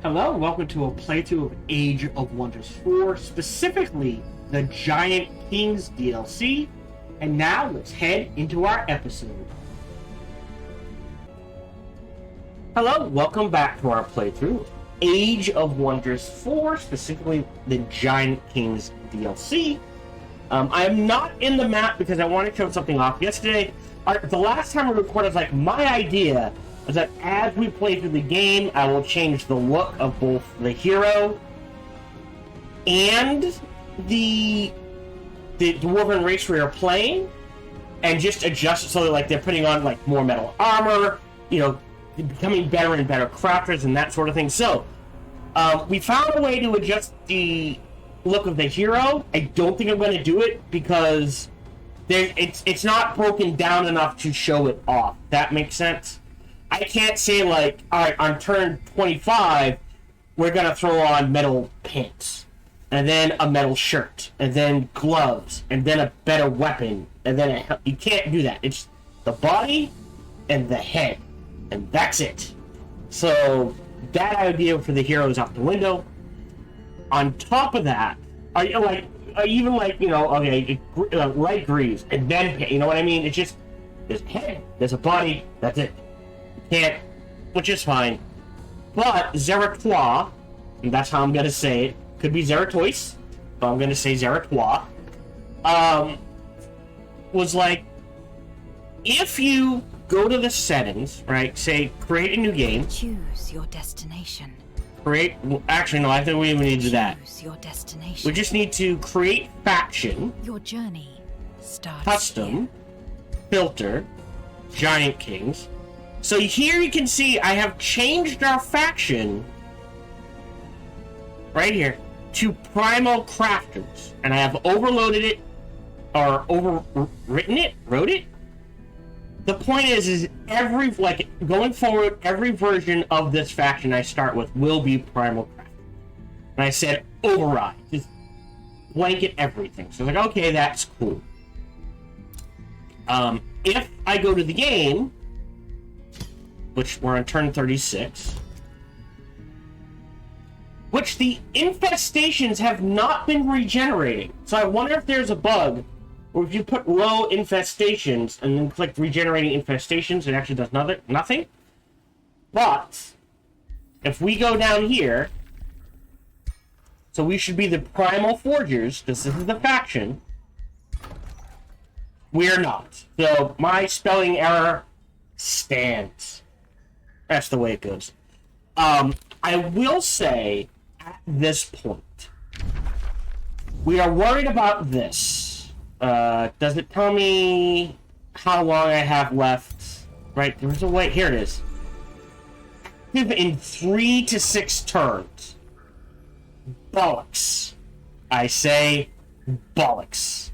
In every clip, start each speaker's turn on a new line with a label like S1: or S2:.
S1: Hello, and welcome to a playthrough of Age of Wonders 4, specifically the Giant Kings DLC. And now let's head into our episode. Hello, welcome back to our playthrough of Age of Wonders 4, specifically the Giant Kings DLC. I am not in the map because I wanted to show something off. Yesterday, the last time we recorded, I was like, my idea is that as we play through the game, I will change the look of both the hero and the dwarven race we are playing, and just adjust it so that like they're putting on like more metal armor, you know, becoming better and better crafters and that sort of thing. So we found a way to adjust the look of the hero. I don't think I'm going to do it because it's not broken down enough to show it off. That makes sense. I can't say like, all right, on turn 25, we're going to throw on metal pants, and then a metal shirt, and then gloves, and then a better weapon, and then you can't do that. It's the body and the head, and that's it. So that idea for the hero is out the window. On top of that, light greaves, and then, you know what I mean? It's just, there's a head, there's a body, that's it. Can't, which is fine. But Zeratois, and that's how I'm gonna say it, could be Zeratois, but I'm gonna say Zeratois, was like, if you go to the settings, right, say create a new game.
S2: Choose your destination.
S1: Actually no, I think we even need to do that.
S2: Choose your destination.
S1: We just need to create faction.
S2: Your journey starts
S1: Custom.
S2: here.
S1: Filter. Giant Kings. So here you can see I have changed our faction right here to Primal Crafters, and I have overloaded it or overwritten it, wrote it. The point is going forward, every version of this faction I start with will be Primal Crafters. And I said override, just blanket everything. So like, okay, that's cool. If I go to the game, which we're on turn 36, which the infestations have not been regenerating. So I wonder if there's a bug, or if you put low infestations and then click regenerating infestations, it actually does nothing. But if we go down here, so we should be the Primal Forgers, this is the faction. We're not. So my spelling error stands. That's the way it goes. I will say, at this point, we are worried about this. Does it tell me how long I have left? Right, there's a way. Here it is. Active in 3 to 6 turns. Bollocks. I say bollocks.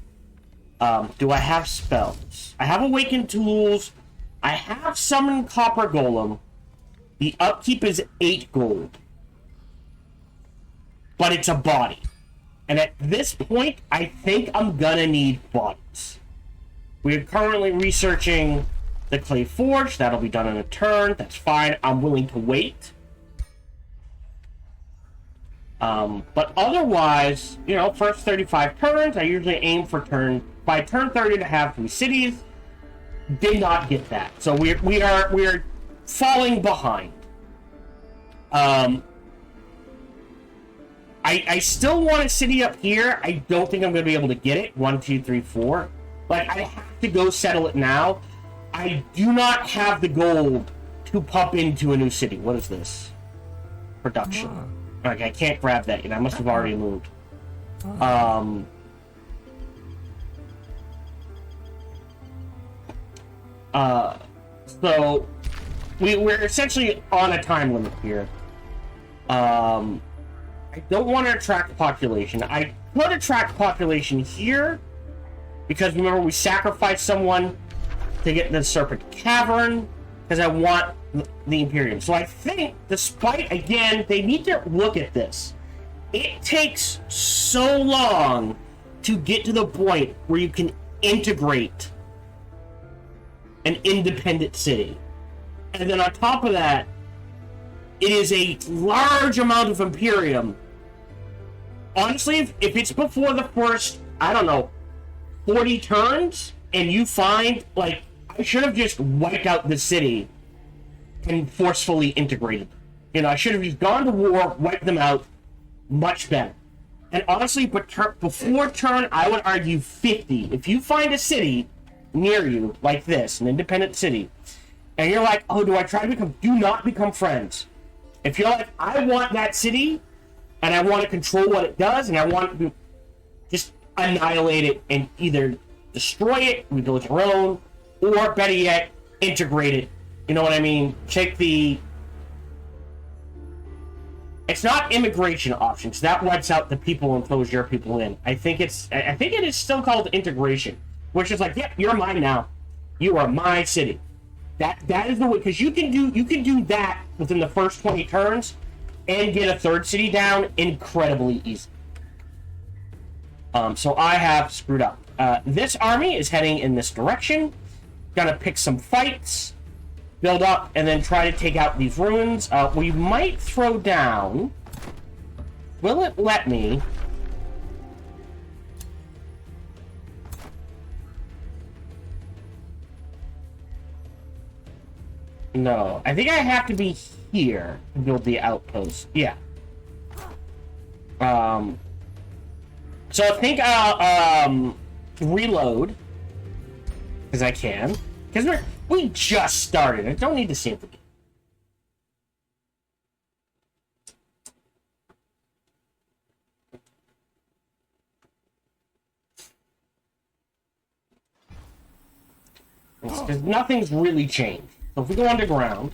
S1: Do I have spells? I have Awakened Tools. I have Summon Copper Golem. The upkeep is 8 gold. But it's a body. And at this point, I think I'm gonna need bodies. We're currently researching the Clay Forge. That'll be done in a turn. That's fine. I'm willing to wait. But otherwise, you know, first 35 turns, I usually aim for by turn 30 to have 3 cities. Did not get that. So we are falling behind. I still want a city up here. I don't think I'm going to be able to get it. 1, 2, 3, 4. Like, I have to go settle it now. I do not have the gold to pump into a new city. What is this? Production. Okay, I can't grab that yet. I must have already moved. So we're essentially on a time limit here. I don't want to attract population. I could attract population here because remember we sacrificed someone to get the Serpent Cavern because I want the Imperium. So I think, despite, again, they need to look at this. It takes so long to get to the point where you can integrate an independent city. And then on top of that, it is a large amount of Imperium. Honestly, if it's before the first, I don't know, 40 turns, and you find, like, I should have just wiped out the city and forcefully integrated. You know, I should have just gone to war, wiped them out, much better. And honestly, before turn, I would argue 50. If you find a city near you, like this, an independent city, and you're like, oh, do I try to become... Do not become friends. If you're like, I want that city, and I want to control what it does, and I want to just annihilate it and either destroy it, rebuild your own, or better yet, integrate it. You know what I mean? Take the... It's not immigration options. That wipes out the people and throws your people in. I think it is still called integration, which is like, yeah, you're mine now. You are my city. That is the way, because you can do that within the first 20 turns and get a third city down incredibly easy. So I have screwed up. This army is heading in this direction. Gonna pick some fights, build up, and then try to take out these ruins. We might throw down... Will it let me? No. I think I have to be here to build the outpost. Yeah. So I think I'll reload. Because I can. Because we just started. I don't need to save the game. Because nothing's really changed. So if we go underground,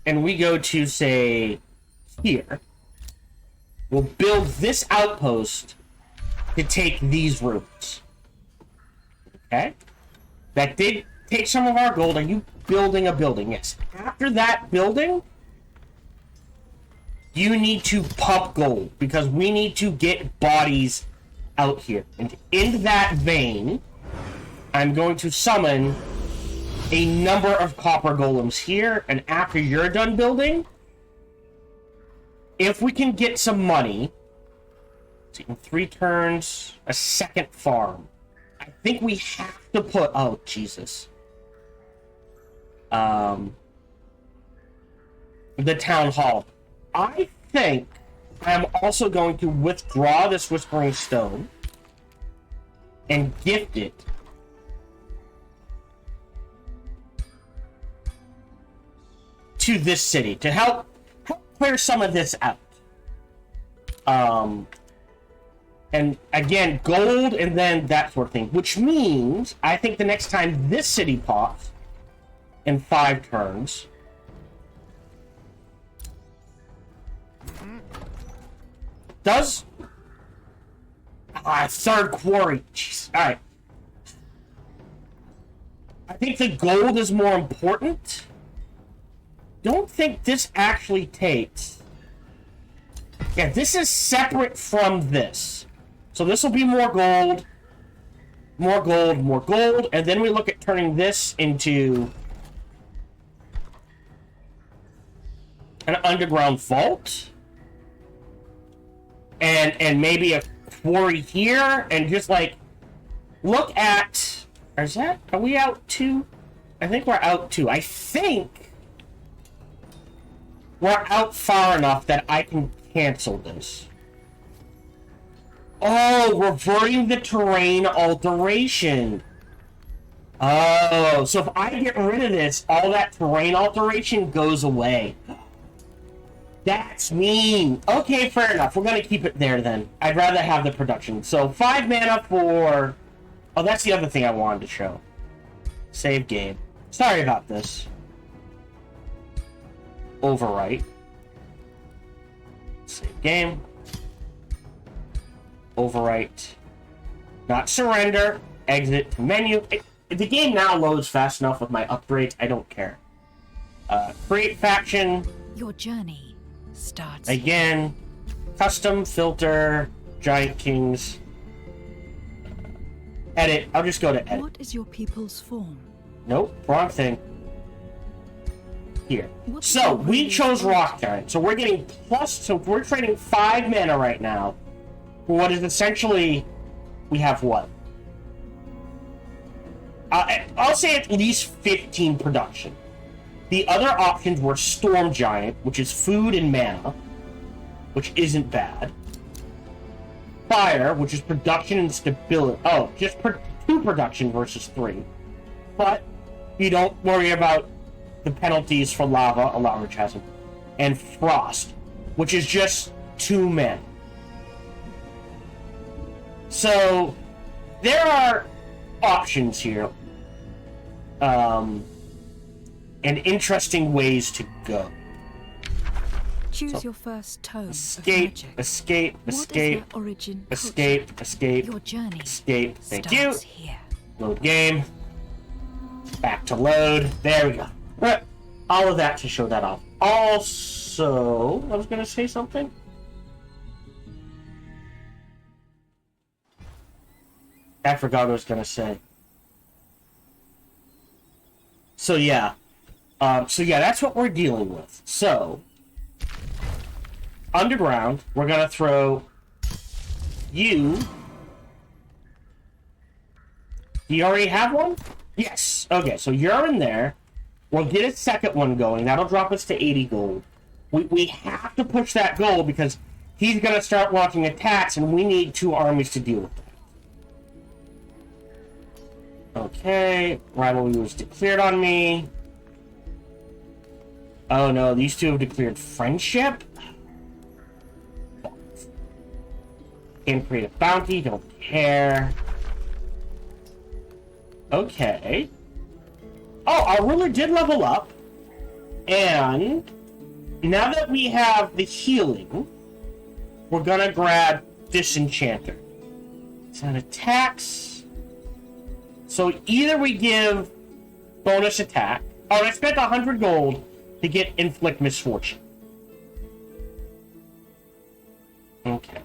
S1: and we go to, say, here, we'll build this outpost to take these rooms. Okay? That did take some of our gold. Are you building a building? Yes. After that building, you need to pump gold, because we need to get bodies out here. And in that vein, I'm going to summon a number of copper golems here, and after you're done building, if we can get some money, in 3 turns, a second farm. I think we have to put... Oh, Jesus. The town hall. I think I'm also going to withdraw this Whispering Stone and gift it to this city to help clear some of this out. And again, gold and then that sort of thing, which means I think the next time this city pops in 5 turns, does third quarry. Jeez. All right. I think the gold is more important. Don't think this actually takes. Yeah, this is separate from this. So this will be more gold, more gold, more gold, and then we look at turning this into an underground vault. And maybe a quarry here, and just like look at... Are we out 2? I think we're out 2. I think we're out far enough that I can cancel this. Oh, reverting the terrain alteration. Oh, so if I get rid of this, all that terrain alteration goes away. That's mean. Okay, fair enough. We're going to keep it there then. I'd rather have the production. So 5 mana for... Oh, that's the other thing I wanted to show. Save game. Sorry about this. Overwrite. Save game. Overwrite. Not surrender. Exit to menu. The game now loads fast enough with my upgrades. I don't care. Create faction.
S2: Your journey starts
S1: again. Custom filter. Giant Kings. Edit. I'll just go to edit.
S2: What is your people's form?
S1: Nope. Wrong thing. here.
S2: What
S1: So
S2: is
S1: we
S2: really
S1: chose
S2: important?
S1: Rock Giant. So we're getting plus. So we're trading 5 mana right now for what is essentially, we have what? I'll say at least 15 production. The other options were Storm Giant, which is food and mana, which isn't bad. Fire, which is production and stability. Oh, just 2 production versus 3. But you don't worry about the penalties for lava, a lava chasm. And Frost, which is just 2 men. So there are options here. And interesting ways to go.
S2: Choose your first tome
S1: Escape,
S2: of magic.
S1: escape,
S2: What is
S1: escape,
S2: their origin
S1: escape,
S2: culture?
S1: escape,
S2: Your journey
S1: escape. Thank you.
S2: starts here.
S1: Load game. Back to load. There we go. Alright. All of that to show that off. Also, I was going to say something. I forgot what I was going to say. So yeah, that's what we're dealing with. So, underground, we're gonna throw you. Do you already have one? Yes. Okay, so you're in there. We'll get a second one going. That'll drop us to 80 gold. We have to push that goal because he's gonna start launching attacks, and we need 2 armies to deal with that. Okay, rivalry was declared on me. Oh no, these 2 have declared friendship? Can't create a bounty, don't care. Okay. Oh, our ruler did level up. And now that we have the healing, we're gonna grab Disenchanter. It's an attacks. So either we give bonus attack. Oh, and I spent 100 gold to get Inflict Misfortune. Okay.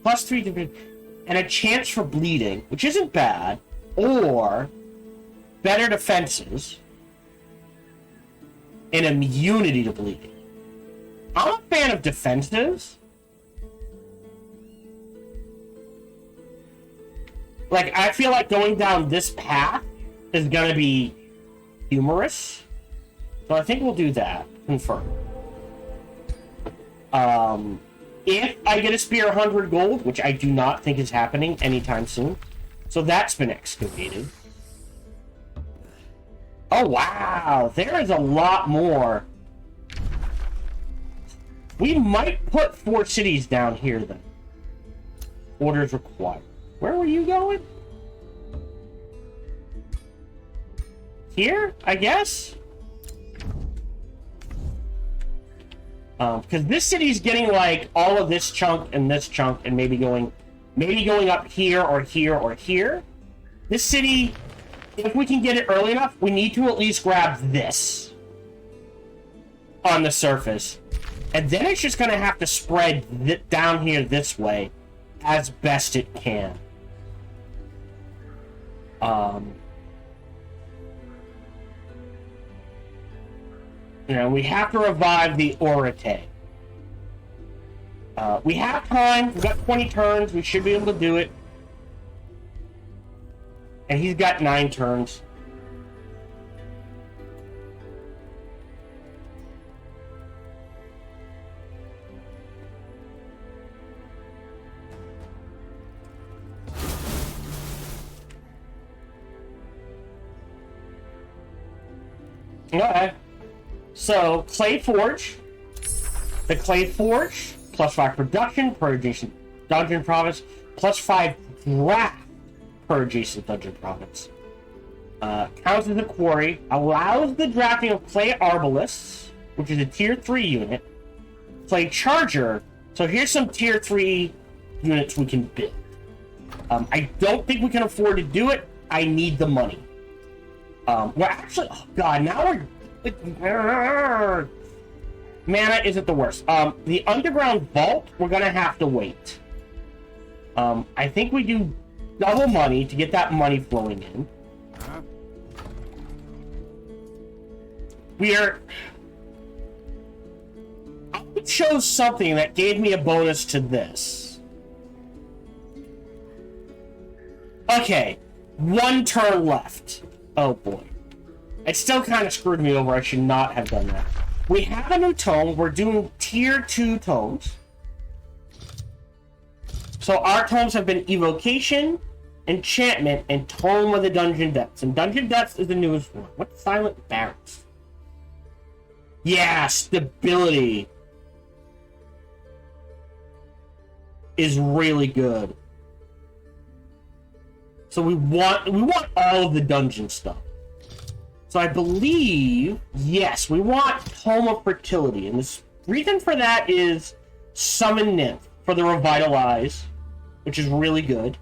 S1: Plus 3 to... And a chance for bleeding, which isn't bad. Or better defenses. And immunity to bleeding. I'm a fan of defenses. Like, I feel like going down this path is gonna be humorous. So I think we'll do that. Confirm. If I get a spear 100 gold, which I do not think is happening anytime soon. So that's been excavated. Oh, wow. There is a lot more. We might put 4 cities down here, then. Orders required. Where were you going? Here, I guess? Because this city's getting, like, all of this chunk and maybe going up here or here or here. This city, if we can get it early enough, we need to at least grab this on the surface. And then it's just going to have to spread down here this way as best it can. You know, we have to revive the Orate. We have time. We've got 20 turns. We should be able to do it. And he's got 9 turns. Okay. So, Clay Forge. The Clay Forge, plus 5 production per adjacent dungeon province, plus 5 draft per adjacent dungeon province. Counts as a quarry, allows the drafting of Clay Arbalists, which is a tier 3 unit. Clay Charger, so here's some tier 3 units we can build. I don't think we can afford to do it. I need the money. Well, actually, oh god, now we're... Mana isn't the worst. The underground vault, we're gonna have to wait. I think we do double money to get that money flowing in. I chose something that gave me a bonus to this. Okay, 1 turn left. Oh boy. It still kind of screwed me over. I should not have done that. We have a new tome. We're doing tier 2 tomes. So our tomes have been Evocation, Enchantment, and Tome of the Dungeon Depths. And Dungeon Depths is the newest one. What's Silent Barracks? Yeah, stability is really good. So we want all of the dungeon stuff. So I believe, yes, we want Tome of Fertility. And the reason for that is Summon Nymph for the Revitalize, which is really good.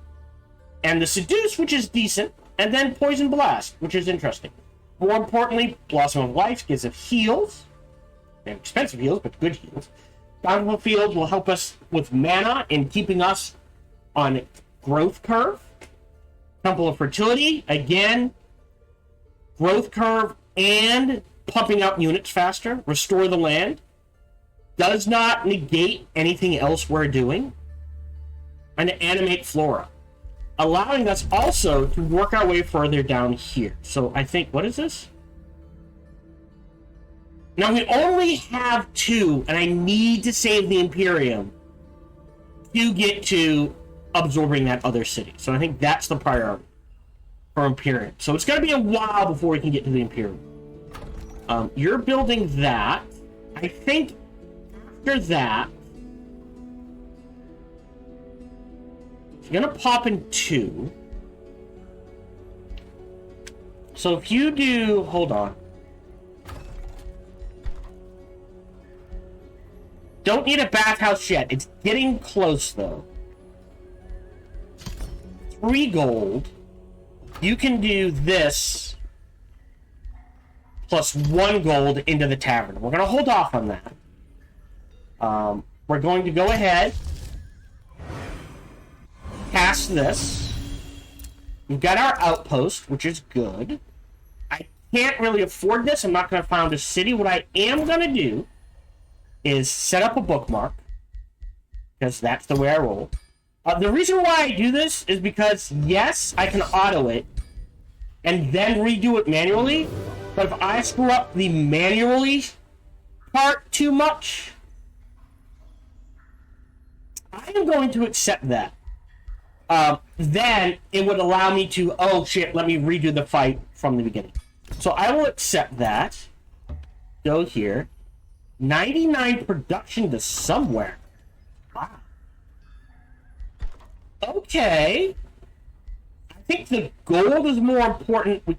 S1: And the Seduce, which is decent. And then Poison Blast, which is interesting. More importantly, Blossom of Life gives us heals. They're expensive heals, but good heals. Bountiful Field will help us with mana and keeping us on growth curve. Temple of Fertility, again, growth curve and pumping out units faster. Restore the Land. Does not negate anything else we're doing. And Animate Flora. Allowing us also to work our way further down here. So I think, what is this? Now we only have 2, and I need to save the Imperium to get to absorbing that other city. So I think that's the priority for Imperium. So it's going to be a while before we can get to the Imperium. You're building that. I think after that, you're going to pop in 2. So if you do... Hold on. Don't need a bathhouse yet. It's getting close, though. 3 gold. You can do this plus 1 gold into the tavern. We're going to hold off on that. We're going to go ahead, cast this. We've got our outpost, which is good. I can't really afford this. I'm not going to found a city. What I am going to do is set up a bookmark, because that's the way I roll. The reason why I do this is because, yes, I can auto it and then redo it manually, but if I screw up the manually part too much, I am going to accept that. Then it would allow me to, oh shit, let me redo the fight from the beginning. So I will accept that. Go here. 99 production to somewhere. Wow. Okay. I think the gold is more important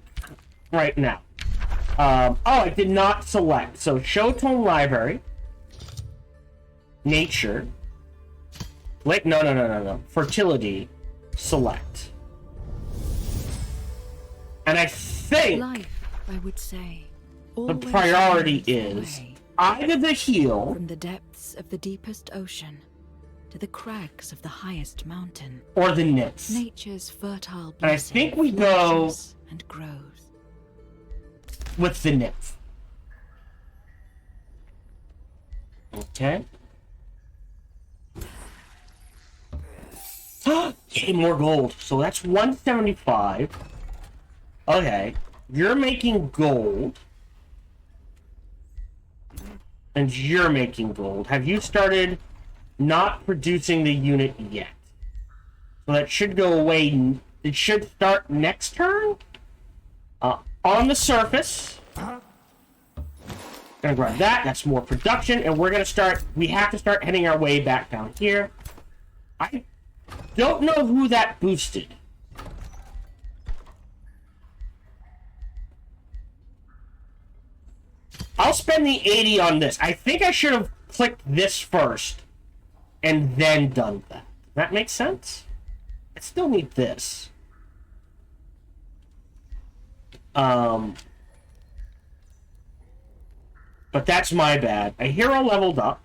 S1: right now. Oh, I did not select. So show tome library. Nature. Wait, no. Fertility. Select. And I think
S2: Life, I would say,
S1: the priority is either the heal
S2: from the depths of the deepest ocean to the crags of the highest mountain,
S1: or the nymph.
S2: nature's fertile
S1: And I
S2: blessing
S1: think we go
S2: flourishes and grows.
S1: with the nymph. Okay. Yay, more gold. So that's 175. Okay. You're making gold. And you're making gold. Have you started not producing the unit yet? So that should go away. It should start next turn. On the surface. Gonna grab that. That's more production. And we're gonna start. We have to start heading our way back down here. I don't know who that boosted. I'll spend the 80 on this. I think I should have clicked this first and then done that. Does that make sense? I still need this. But that's my bad. A hero leveled up.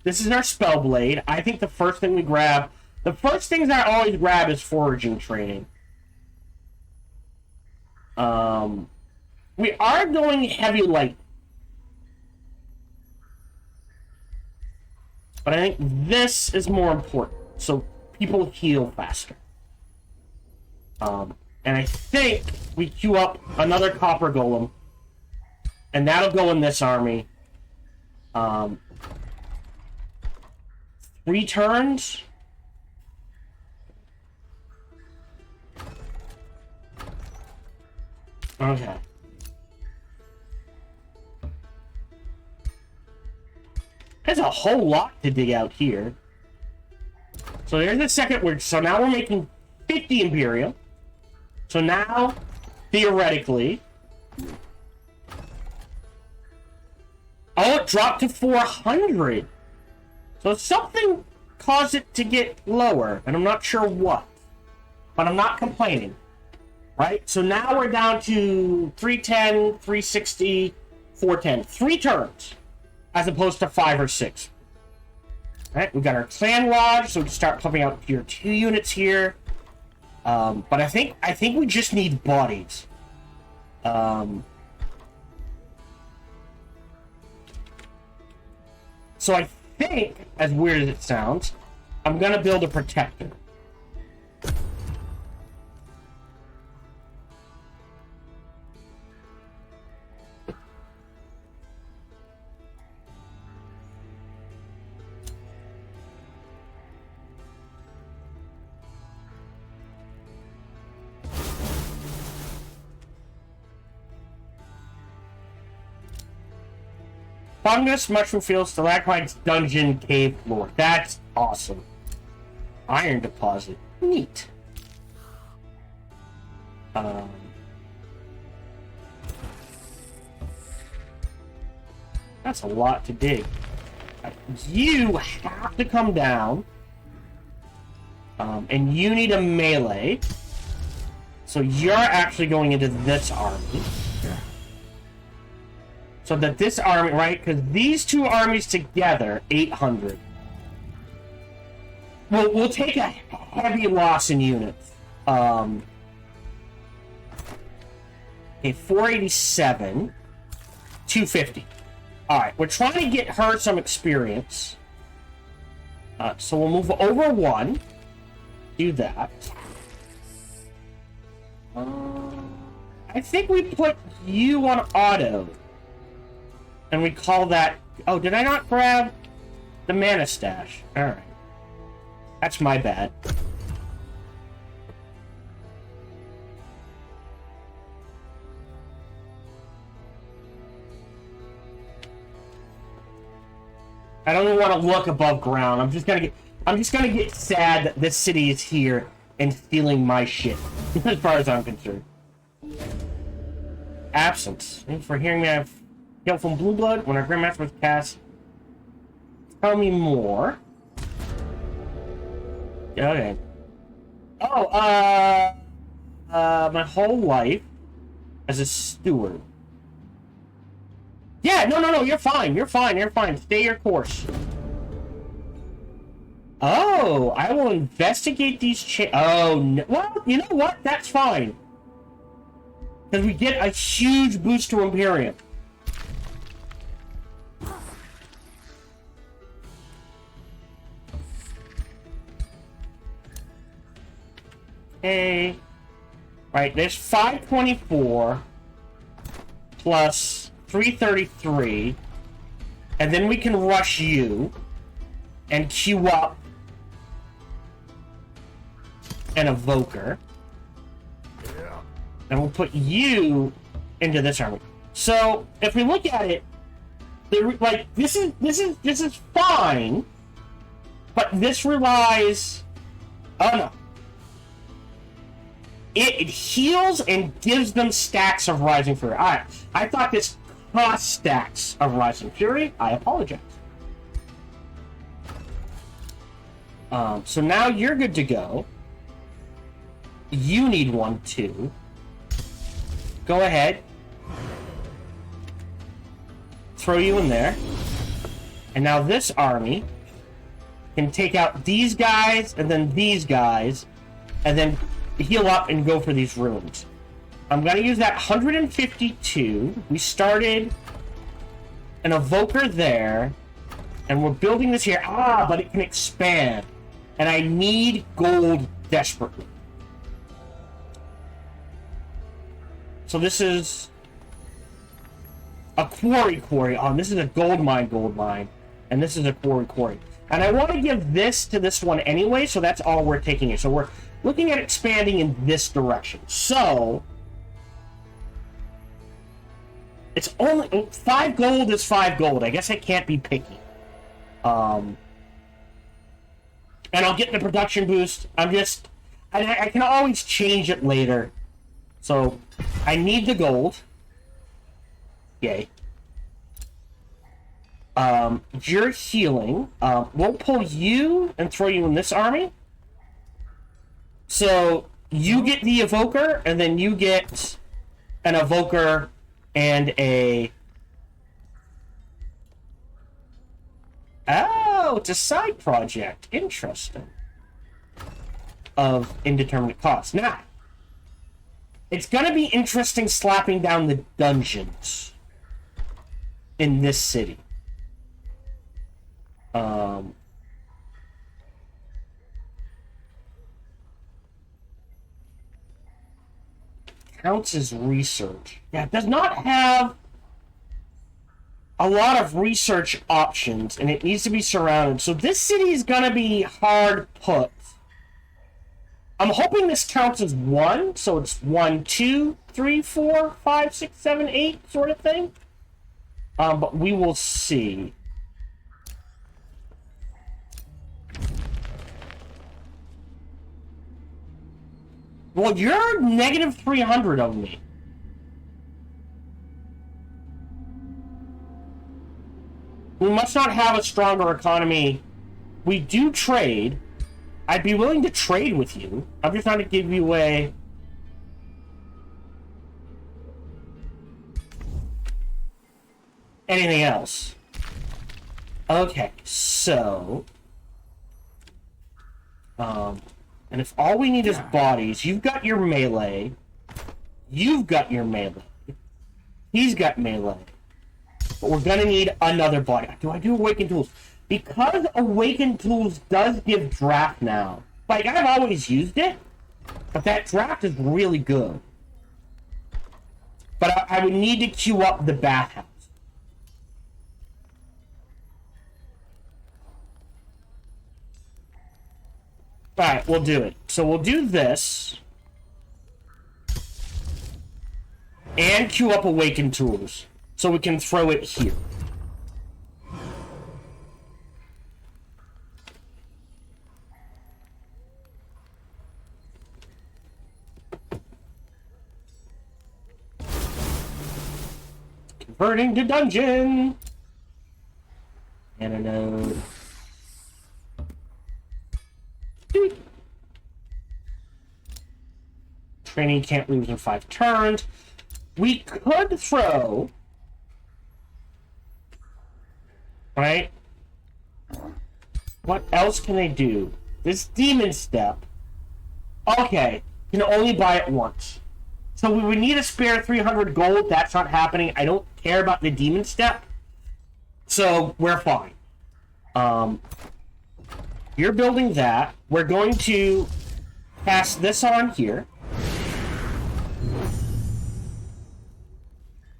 S1: This is our Spellblade. I think the first thing we grab... The first things I always grab is foraging training. We are going heavy light But I think this is more important, so people heal faster. And I think we queue up another copper golem, and that'll go in this army. 3 turns. Okay. There's a whole lot to dig out here. So there's the second word. So now we're making 50 Imperial. So now, theoretically... Oh, it dropped to 400! So something caused it to get lower, and I'm not sure what. But I'm not complaining. Right? So now we're down to 310, 360, 410. 3 turns, as opposed to 5 or 6. Right? We got our clan lodge, so we can start pumping out tier 2 units here. But I think we just need bodies. So I think, as weird as it sounds, I'm gonna build a protector. Fungus, mushroom field, stalagmites, dungeon, cave floor. That's awesome. Iron deposit. Neat. That's a lot to dig. You have to come down. And you need a melee. So you're actually going into this army. So that this army, right? Because these 2 armies together, 800. We'll take a heavy loss in units. Okay, 487. 250. Alright, we're trying to get her some experience. So we'll move over 1. Do that. I think we put you on auto. And we call that... Oh, did I not grab the mana stash? Alright. That's my bad. I don't even want to look above ground. I'm just gonna get sad that this city is here and stealing my shit. As far as I'm concerned. Absence. Thanks for hearing me. I've hail from Blue Blood when our Grandmaster was cast. Tell me more. Okay. Oh, my whole life as a steward. Yeah, no, you're fine. You're fine. Stay your course. Oh, I will investigate these oh, no. Well, you know what? That's fine. Because we get a huge boost to Imperium. Okay. Right, there's 524 plus 333, and then we can rush you and queue up an evoker, and we'll put you into this army. So if we look at it, like this is fine, but this relies. Oh no. It heals and gives them stacks of Rising Fury. Alright, I thought this cost stacks of Rising Fury. I apologize. So now you're good to go. You need one too. Go ahead. Throw you in there. And now this army can take out these guys and then these guys and then heal up and go for these runes. I'm going to use that 152. We started an evoker there, And we're building this here. Ah, but it can expand. And I need gold desperately. So this is a quarry. Oh, this is a gold mine. And this is a quarry. And I want to give this to this one anyway, so that's all we're taking it. So we're looking at expanding in this direction. So it's only 5 gold is 5 gold. I guess I can't be picky. And I'll get the production boost. I can always change it later. So I need the gold. Yay. You're healing. We'll pull you and throw you in this army. So you get the evoker, and then you get an evoker and a... Oh, it's a side project. Interesting. Of indeterminate cost. Now, it's going to be interesting slapping down the dungeons in this city. Counts as research. Yeah, it does not have a lot of research options, and it needs to be surrounded. So this city is going to be hard put. I'm hoping this counts as 1, so it's 1, 2, 3, 4, 5, 6, 7, 8 sort of thing. But we will see. Well, you're negative 300 of me. We must not have a stronger economy. We do trade. I'd be willing to trade with you. I'm just trying to give you away. Anything else? Okay, so... and if all we need is bodies, you've got your melee. You've got your melee. He's got melee. But we're gonna need another body. Do I do Awakened Tools? Because Awakened Tools does give draft now. Like, I've always used it, but that draft is really good. But I would need to queue up the bathhouse. Alright, we'll do it. So we'll do this. And queue up Awakened Tools. So we can throw it here. Converting to dungeon! Antidote. Training can't lose in 5 turns. We could throw... Right? What else can they do? This demon step. Okay. Can only buy it once. So we would need a spare 300 gold. That's not happening. I don't care about the demon step. So we're fine. You're building that. We're going to pass this on here.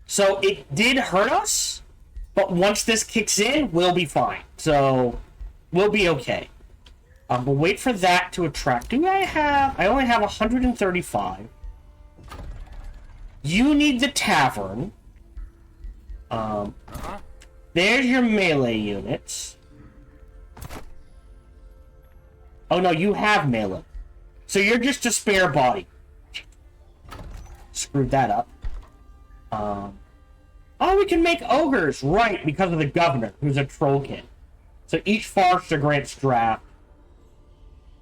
S1: So it did hurt us, but once this kicks in, we'll be fine. So we'll be okay. We'll wait for that to attract. Do I have... I only have 135. You need the tavern. There's your melee units. Oh no, you have melee. So you're just a spare body. Screwed that up. Oh, we can make ogres, right, because of the governor, who's a trollkin. So each forester grants draft.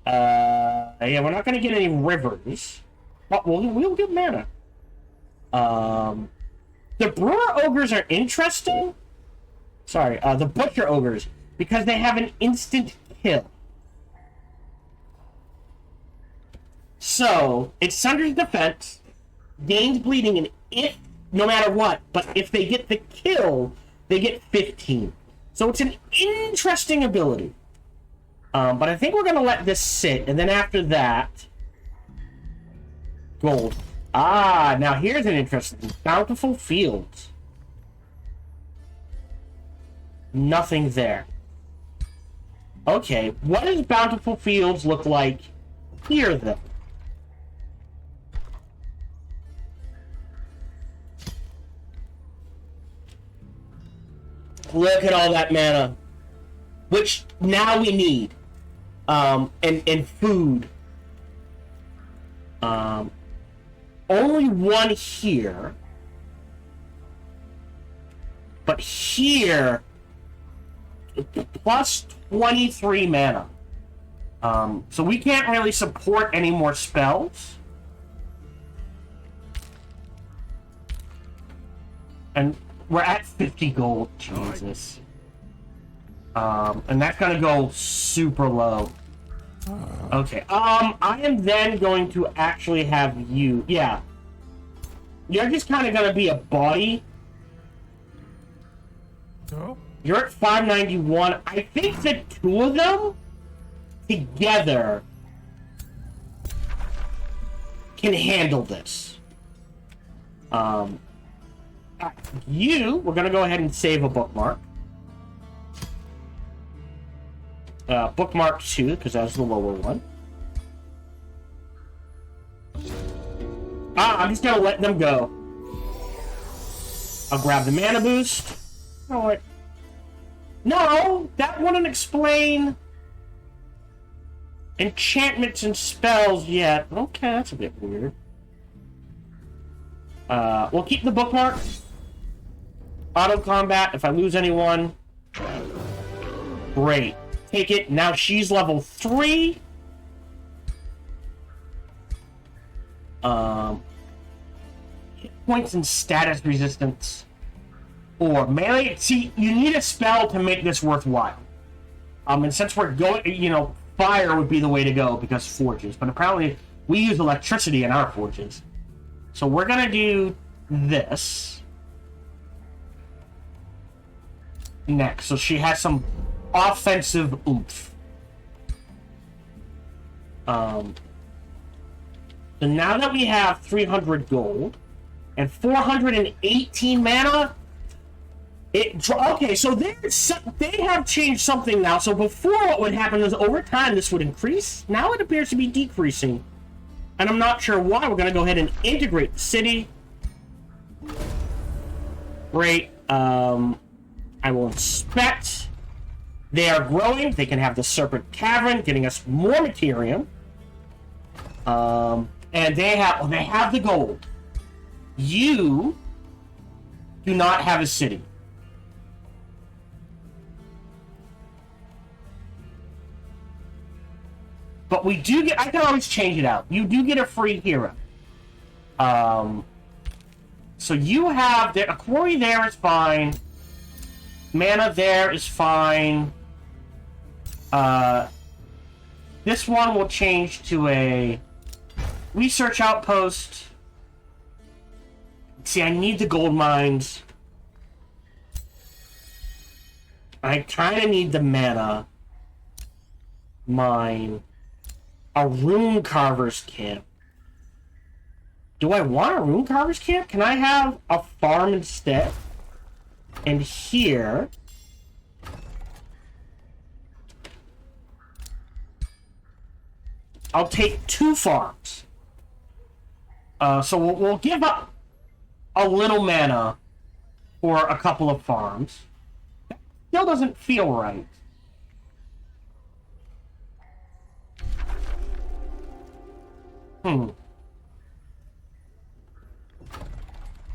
S1: Yeah, we're not going to get any rivers. But we'll get mana. The brewer ogres are interesting. Sorry, the butcher ogres, because they have an instant kill. So, it sunders defense, gains bleeding, and if, no matter what, but if they get the kill, they get 15. So it's an interesting ability. But I think we're going to let this sit, and then after that... Gold. Ah, now here's an interesting... Bountiful Fields. Nothing there. Okay, what does Bountiful Fields look like here, though? Look at all that mana. Which now we need. And food. Only one here. But here... Plus 23 mana. So we can't really support any more spells. And we're at 50 gold. Jesus. And that's gonna go super low. Okay. I am then going to actually have you... Yeah. You're just kind of gonna be a body.
S3: No?
S1: You're at 591. I think the two of them together can handle this. We're gonna go ahead and save a bookmark. Bookmark 2, because that was the lower one. I'm just gonna let them go. I'll grab the mana boost. You know what? No, that wouldn't explain enchantments and spells yet. Okay, that's a bit weird. We'll keep the bookmark. Auto combat. If I lose anyone, great. Take it. Now she's level 3. Hit points and status resistance. Or melee. See, you need a spell to make this worthwhile. And since we're going, fire would be the way to go because forges. But apparently, we use electricity in our forges. So we're gonna do this next. So she has some offensive oomph. So now that we have 300 gold and 418 mana, okay, so they have changed something now. So before, what would happen is over time this would increase. Now it appears to be decreasing, and I'm not sure why. We're going to go ahead and integrate the city. Great. I will inspect. They are growing. They can have the Serpent Cavern, getting us more Materium. And they have the gold. You do not have a city. But we do get... I can always change it out. You do get a free hero. So you have... A quarry there is fine. Mana there is fine. This one will change to a... Research outpost. See, I need the gold mines. I kind of need the mana. Mine. A rune carver's camp. Do I want a rune carver's camp? Can I have a farm instead? And here... I'll take 2 farms. So we'll give up a little mana for a couple of farms. That still doesn't feel right.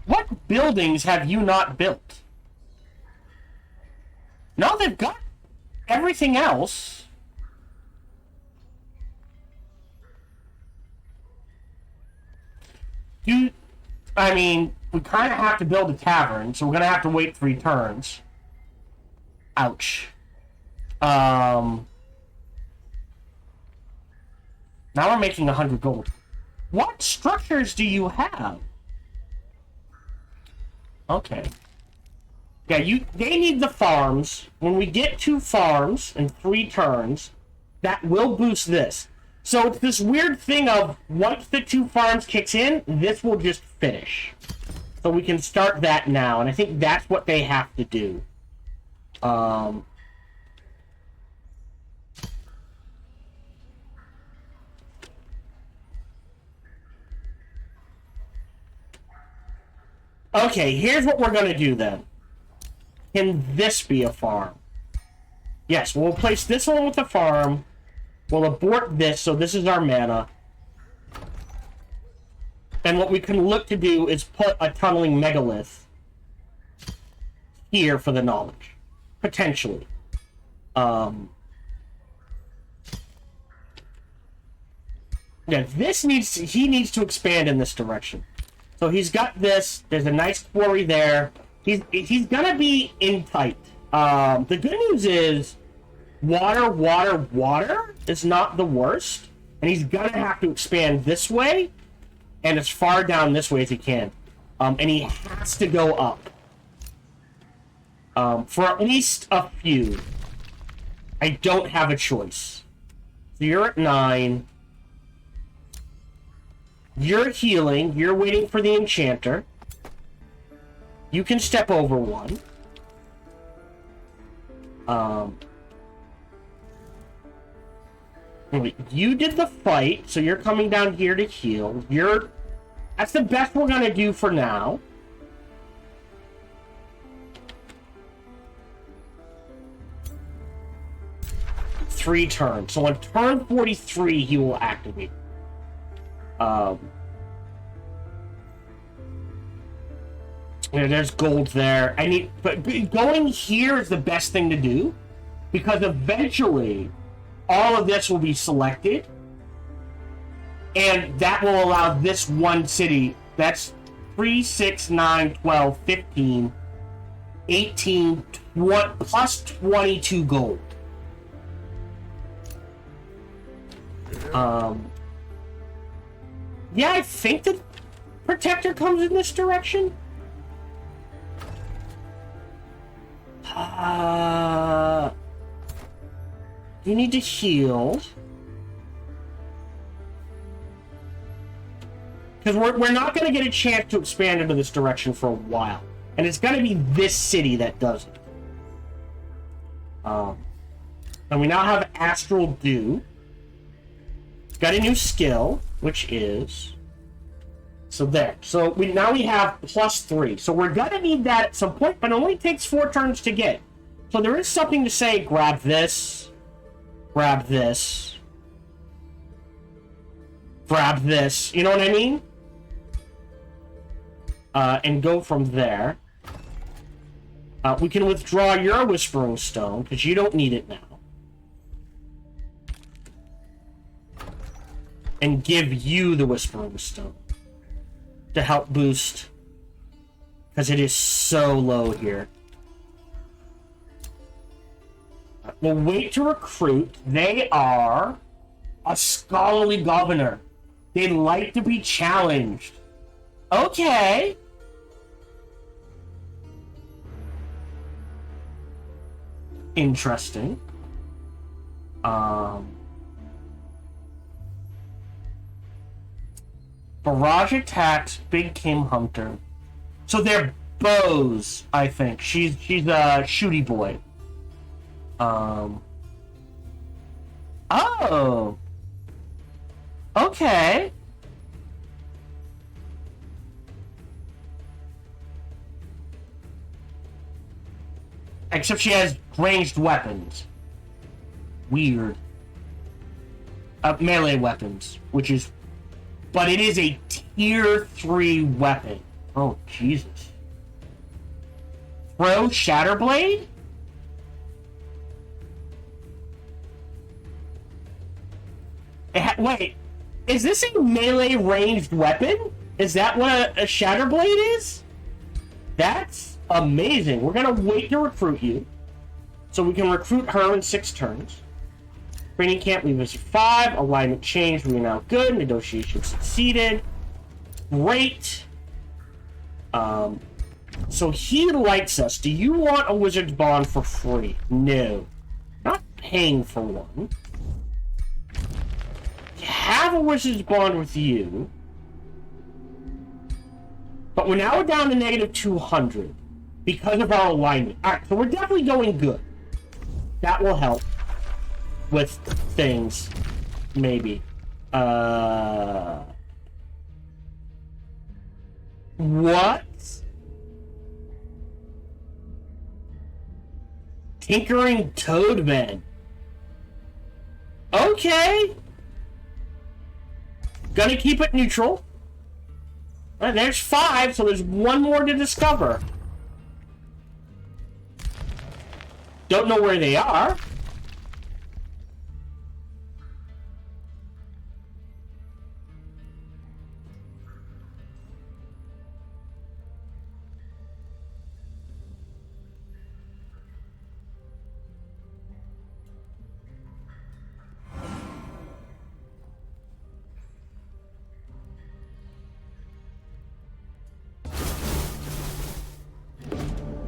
S1: What buildings have you not built? No, they've got everything else. I mean, we kind of have to build a tavern, so we're going to have to wait 3 turns. Ouch. Now we're making 100 gold. What structures do you have? Okay. Yeah, they need the farms. When we get 2 farms in 3 turns, that will boost this. So it's this weird thing of once the 2 farms kicks in, this will just finish. So we can start that now, and I think that's what they have to do. Okay, here's what we're going to do then. Can this be a farm? Yes, we'll place this one with the farm. We'll abort this, so this is our mana. And what we can look to do is put a tunneling megalith here for the knowledge. Potentially. Yeah, he needs to expand in this direction. So he's got this. There's a nice quarry there. He's gonna be in tight. The good news is water is not the worst, and he's gonna have to expand this way and as far down this way as he can. And he has to go up for at least a few. I don't have a choice. So you're at 9. You're healing. You're waiting for the enchanter. You can step over 1. You did the fight, so you're coming down here to heal. That's the best we're gonna do for now. Three turns. So on turn 43, he will activate. There's gold there. But going here is the best thing to do, because eventually all of this will be selected, and that will allow this one city. That's 3, 6, 9, 12, 15, 18, plus 22 gold. Yeah, I think the Protector comes in this direction. You need to heal. Because we're not going to get a chance to expand into this direction for a while. And it's going to be this city that does it. And we now have Astral Dew. Got a new skill, which is... So there. So now we have +3. So we're going to need that at some point, but it only takes 4 turns to get. So there is something to say, grab this, grab this, grab this. You know what I mean? And go from there. We can withdraw your Whispering Stone, because you don't need it now. And give you the Whispering Stone to help boost, because it is so low here. We'll wait to recruit. They are a scholarly governor. They like to be challenged. Okay. Interesting. Barrage attacks, Big Game Hunter. So they're bows, I think. She's a shooty boy. Oh. Okay. Except she has ranged weapons. Weird. Melee weapons, which is... But it is a tier 3 weapon. Oh, Jesus. Throw Shatterblade? Wait, is this a melee ranged weapon? Is that what a Shatterblade is? That's amazing. We're gonna wait to recruit you, so we can recruit her in 6 turns. Training camp, leave us at 5. Alignment change, we are now good. Negotiation succeeded. Great. So he likes us. Do you want a wizard's bond for free? No. Not paying for one. Have a wizard's bond with you. But we're now down to negative 200 because of our alignment. Alright, so we're definitely going good. That will help with things. Maybe. What? Tinkering Toadman. Okay. Gonna keep it neutral. And there's 5, so there's 1 more to discover. Don't know where they are.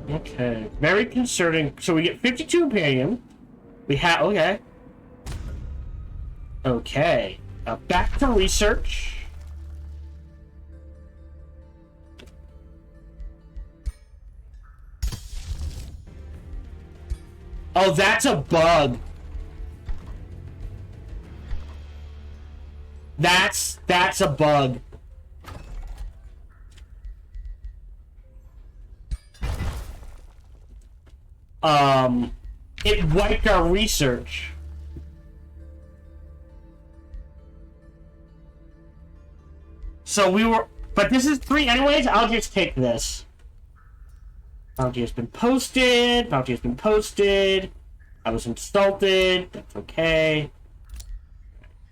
S1: Okay, very concerning. So we get 52 opinion. We have, okay. Okay, back to research. Oh, that's a bug. That's a bug. It wiped our research. So we were, but this is 3 anyways. I'll just take this. Bounty has been posted. Bounty has been posted. I was insulted. That's okay.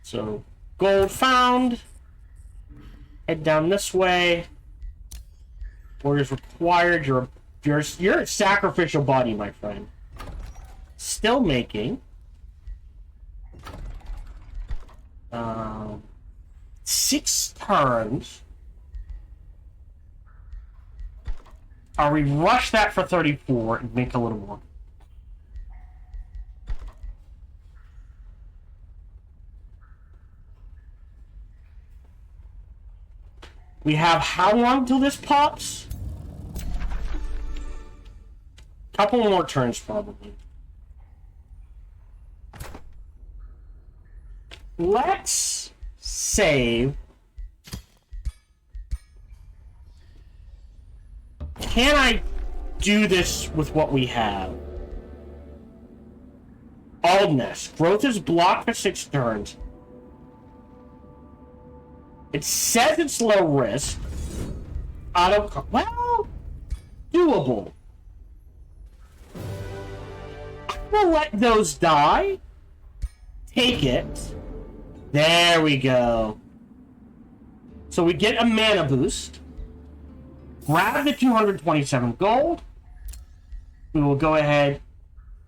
S1: So gold found. Head down this way. Orders required. You're a sacrificial body, my friend. Still making. 6 turns. I'll rush that for 34 and make a little more. We have how long till this pops? Couple more turns, probably. Let's save. Can I do this with what we have? Aldness. Growth is blocked for 6 turns. It says it's low risk. Auto. Well, doable. I'm gonna let those die. Take it. There we go. So we get a mana boost. Grab the 227 gold. We will go ahead,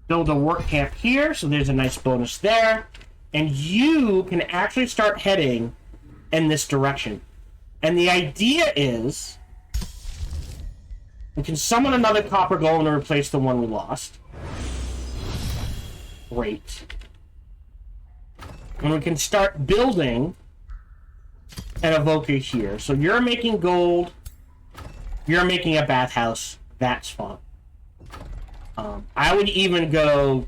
S1: build a work camp here, so there's a nice bonus there. And you can actually start heading in this direction. And the idea is we can summon another copper golem to replace the one we lost. Great. And we can start building an evoker here. So you're making gold. You're making a bathhouse. That's fun. I would even go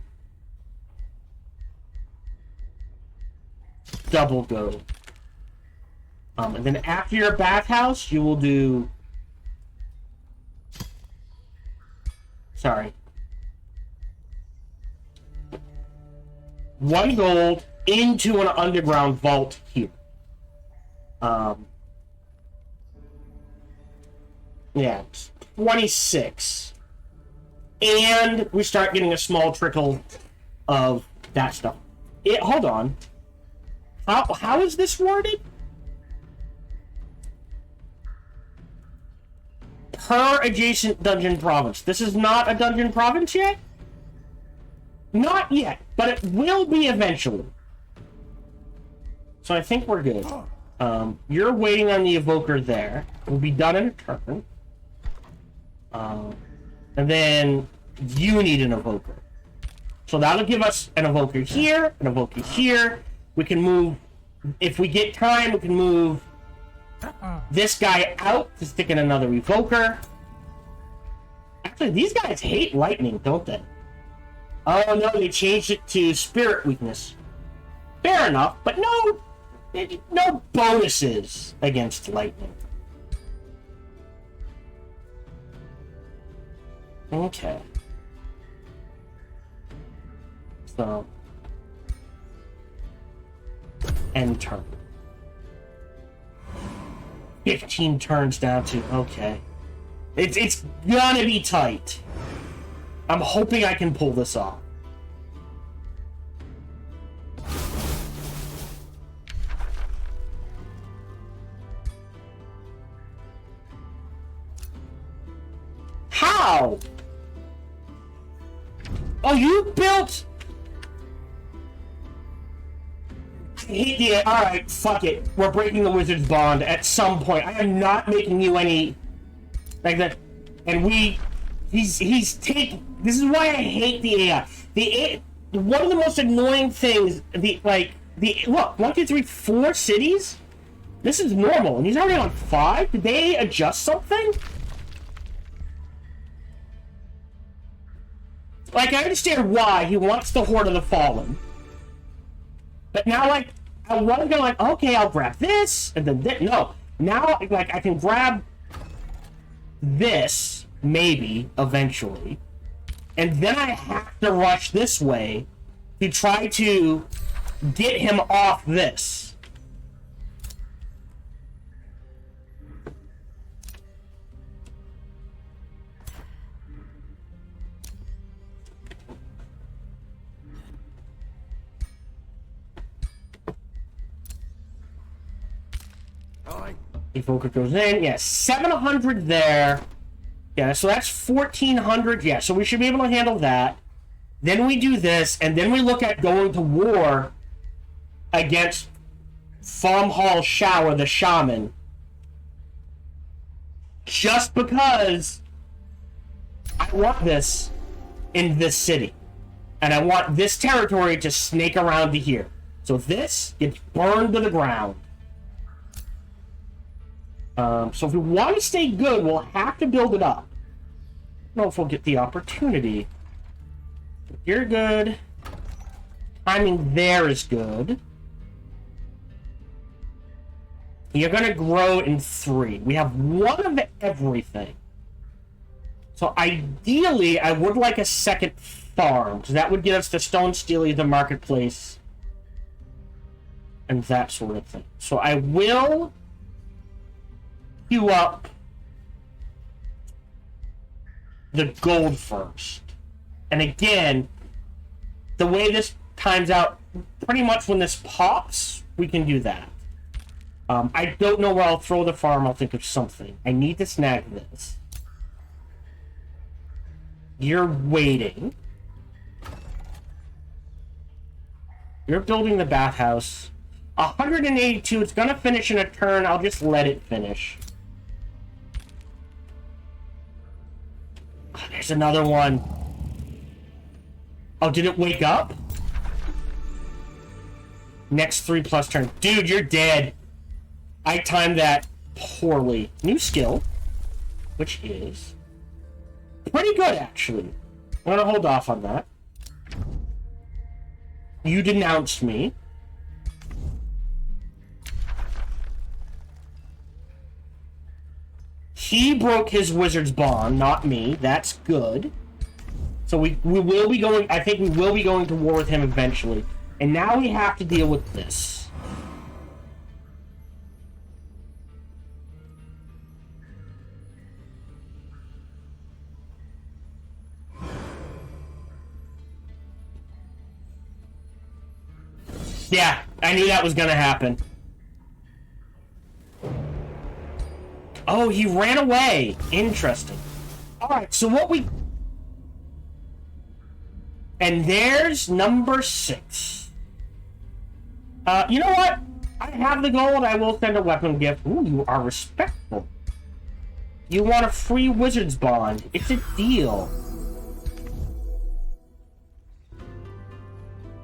S1: double gold. And then after your bathhouse, you will do... Sorry. 1 gold into an underground vault here. Yeah, 26. And we start getting a small trickle of that stuff. Hold on. How is this worded? Per adjacent dungeon province. This is not a dungeon province yet? Not yet, but it will be eventually. So I think we're good. You're waiting on the evoker there. We'll be done in a turn. And then you need an evoker. So that'll give us an evoker here, an evoker here. We can move, if we get time, we can move this guy out to stick in another evoker. Actually, these guys hate lightning, don't they? Oh no, they changed it to spirit weakness. Fair enough, but no bonuses against lightning. Okay. So, end turn. 15 turns down to, okay. It's gonna be tight. I'm hoping I can pull this off. How? Oh, you built... I hate the... Alright, fuck it. We're breaking the wizard's bond at some point. I am not making you any... like that. And we... He's taking... This is why I hate the AI. One of the most annoying things... Look, 1, 2, 3, 4 cities? This is normal. And he's already on 5? Did they adjust something? Like, I understand why he wants the Horde of the Fallen. But now, like, I want to go like, okay, I'll grab this, and then this. No. Now, like, I can grab this, maybe, eventually. And then I have to rush this way to try to get him off this. Evoker goes in. Yeah, 700 there. Yeah, so that's 1,400. Yeah, so we should be able to handle that. Then we do this, and then we look at going to war against Farm Hall Shower, the Shaman. Just because I want this in this city. And I want this territory to snake around to here. So this gets burned to the ground. So if we want to stay good, we'll have to build it up. I don't know if we'll get the opportunity. You're good. Timing there is good. You're going to grow in 3. We have 1 of everything. So ideally, I would like a second farm, because that would get us to Stone Steely, the marketplace, and that sort of thing. So I will queue up the gold first. And again, the way this times out, pretty much when this pops, we can do that. I don't know where I'll throw the farm. I'll think of something. I need to snag this. You're waiting. You're building the bathhouse. 182, it's gonna finish in a turn. I'll just let it finish. Oh, there's another one. Oh, did it wake up? Next 3+ turn. Dude, you're dead. I timed that poorly. New skill, which is pretty good, actually. I'm gonna hold off on that. You denounced me. He broke his wizard's bond, not me. That's good. So we will be going... I think we will be going to war with him eventually. And now we have to deal with this. Yeah, I knew that was gonna happen. Oh, he ran away. Interesting. Alright, so what we... And there's number 6. You know what? I have the gold. I will send a weapon gift. Ooh, you are respectful. You want a free wizard's bond. It's a deal.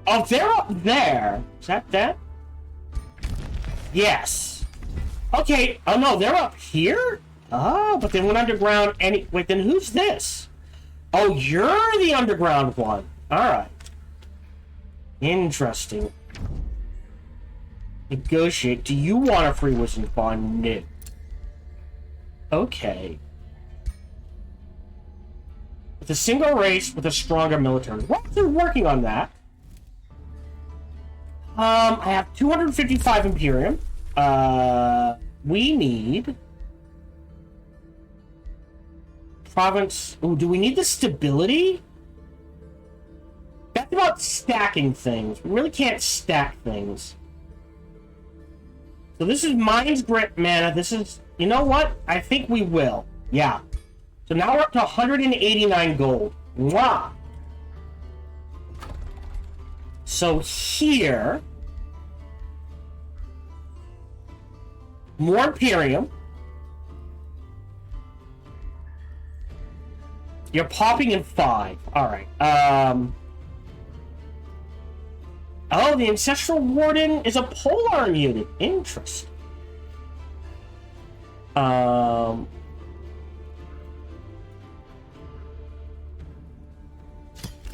S1: Oh, they're up there. Is that that? Yes. Okay. Oh, no, they're up here? Oh, but they went underground any... Wait, then who's this? Oh, you're the underground one. Alright. Interesting. Negotiate. Do you want a free wizard's bond? No. Okay. With a single race with a stronger military. What? They're working on that. I have 255 Imperium. We need... Province... Ooh, do we need the stability? That's about stacking things. We really can't stack things. So this is Mind's Grip mana. This is... You know what? I think we will. Yeah. So now we're up to 189 gold. Mwah! So here... More Imperium. You're popping in 5. Alright. Oh, the Ancestral Warden is a polearm unit. Interesting.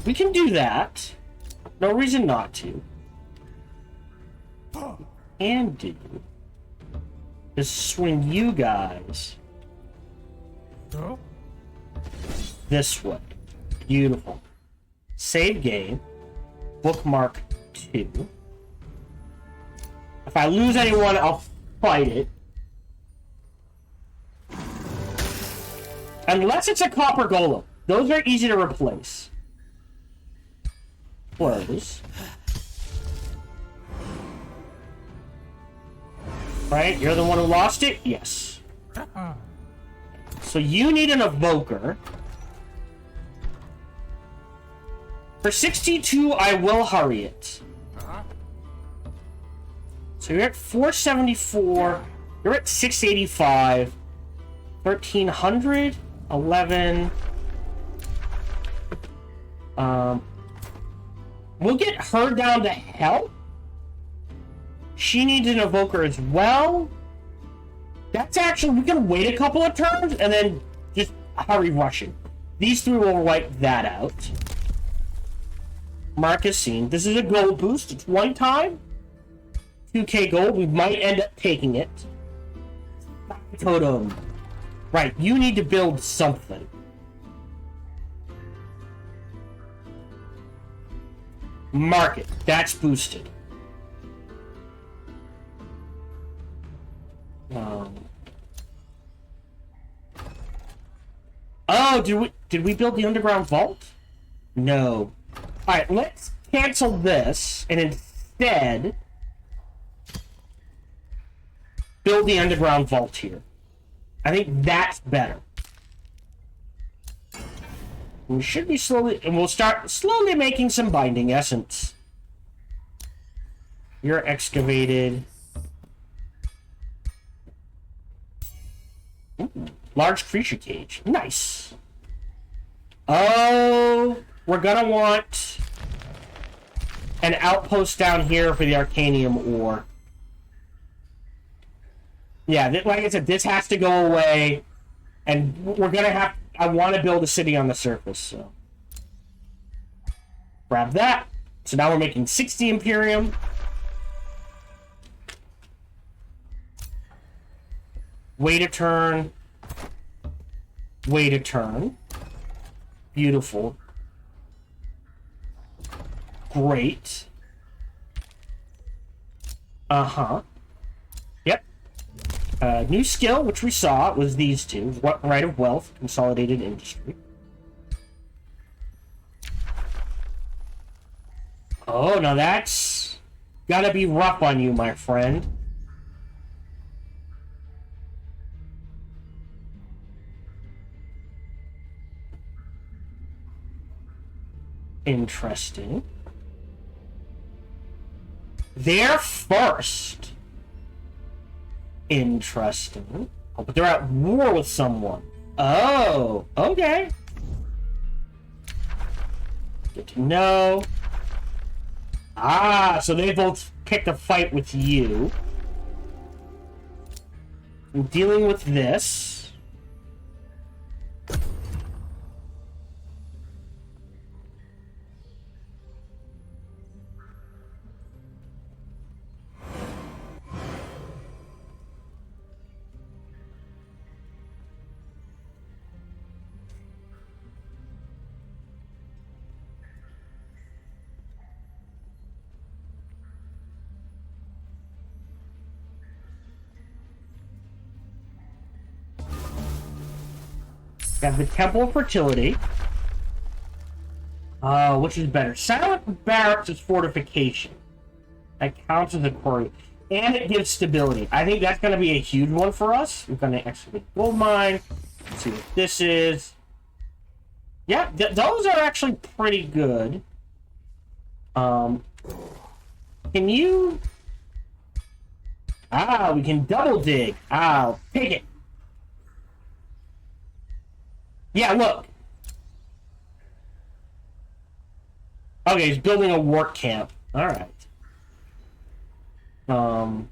S1: We can do that. No reason not to. And do. Just swing you guys this way. Beautiful. Save game. Bookmark 2. If I lose anyone, I'll fight it. Unless it's a copper golem. Those are easy to replace. Close. Right? You're the one who lost it? Yes. So you need an evoker. For 62, I will hurry it. So you're at 474. You're at 685. 1300. 11. We'll get her down to help. She needs an evoker as well. That's actually... We can wait a couple of turns and then just hurry rushing. These three will wipe that out. Marcus scene. This is a gold boost. It's one time. 2k gold. We might end up taking it. Totem. Right, you need to build something. Market. That's boosted. Oh, did we build the underground vault? No. Alright, let's cancel this and instead build the underground vault here. I think that's better. We should be slowly... And we'll start slowly making some binding essence. You're excavated. Ooh, large creature cage. Nice. Oh, we're gonna want an outpost down here for the Arcanium ore. Yeah, like I said, this has to go away, and we're gonna have... I want to build a city on the surface, so... Grab that. So now we're making 60 Imperium. Wait a turn. Wait a turn. Beautiful. Great. Uh-huh. Yep. New skill, which we saw, was these two. Right of Wealth, Consolidated Industry. Oh, now that's gotta be rough on you, my friend. Interesting. They're first. Interesting. Oh, but they're at war with someone. Oh, okay. Good to know. Ah, so they both picked a fight with you. I'm dealing with this. We have the Temple of Fertility. Which is better? Silent Barracks is fortification. That counts as a quarry. And it gives stability. I think that's going to be a huge one for us. We're going to excavate gold mine. Let's see what this is. Yeah, those are actually pretty good. Can you... Ah, we can double dig. I'll take it. Yeah, look. Okay, he's building a work camp. Alright. If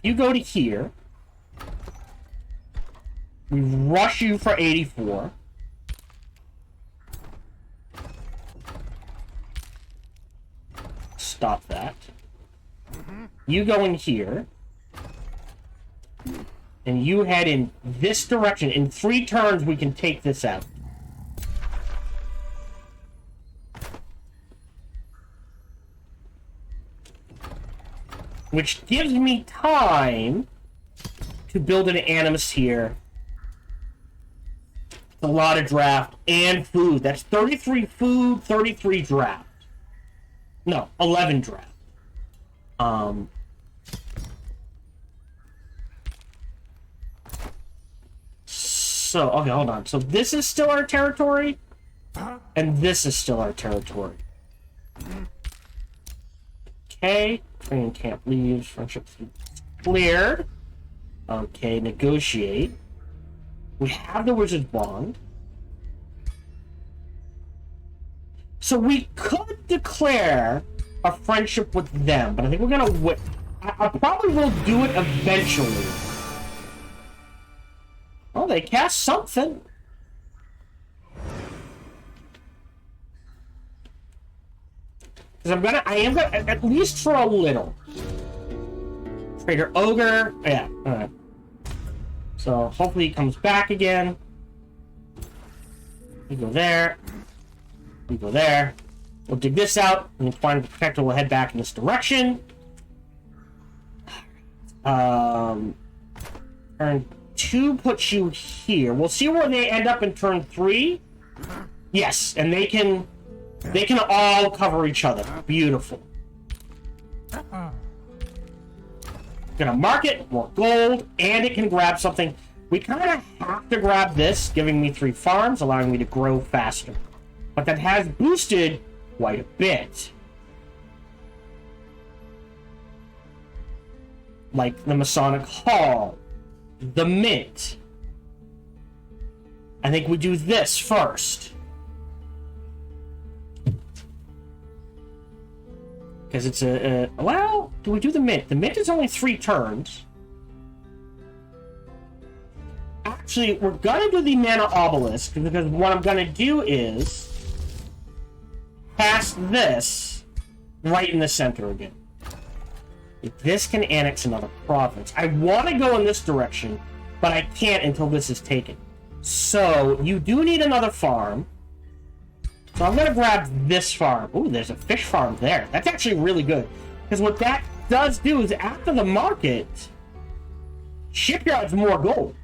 S1: you go to here, we rush you for 84. Stop that. You go in here. And you head in this direction. In 3 turns, we can take this out. Which gives me time to build an animus here. It's a lot of draft and food. That's 33 food, 33 draft. No, 11 draft. So, okay, hold on. So this is still our territory, and this is still our territory. Okay, training camp leaves, friendship cleared. Okay, negotiate. We have the Wizard's Bond. So we could declare a friendship with them, but I think we're gonna wait. I probably will do it eventually. Oh, they cast something. Because I am gonna, at least for a little. Trader Ogre, yeah, alright. So, hopefully he comes back again. We go there. We go there. We'll dig this out, and find the protector will head back in this direction. Turn 2 puts you here. We'll see where they end up in turn 3. Yes, and they can all cover each other. Beautiful. Gonna mark it, more gold, and it can grab something. We kind of have to grab this, giving me 3 farms, allowing me to grow faster. But that has boosted quite a bit. Like the Masonic Hall, the Mint. I think we do this first. Because it's well, do we do the Mint? The Mint is only 3 turns. Actually, we're gonna do the Mana Obelisk, because what I'm gonna do is pass this right in the center again. This can annex another province. I want to go in this direction, but I can't until this is taken. So, you do need another farm. So I'm going to grab this farm. Ooh, there's a fish farm there. That's actually really good. Because what that does do is, after the market, shipyard's more gold.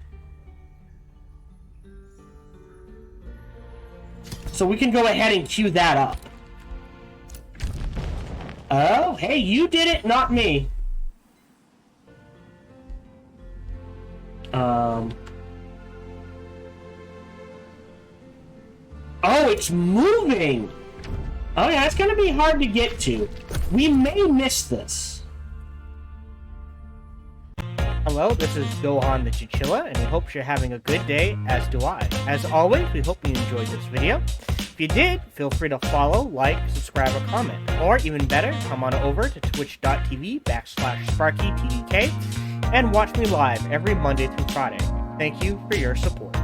S1: So we can go ahead and queue that up. Oh, hey, you did it, not me. Oh, it's moving! Oh yeah, it's gonna be hard to get to. We may miss this.
S3: hello, this is Gohan the Chinchilla, and we hope you're having a good day, as do I. As always, we hope you enjoyed this video. If you did, feel free to follow, like, subscribe, or comment. Or even better, come on over to twitch.tv/SparkyTDK and watch me live every Monday through Friday. Thank you for your support.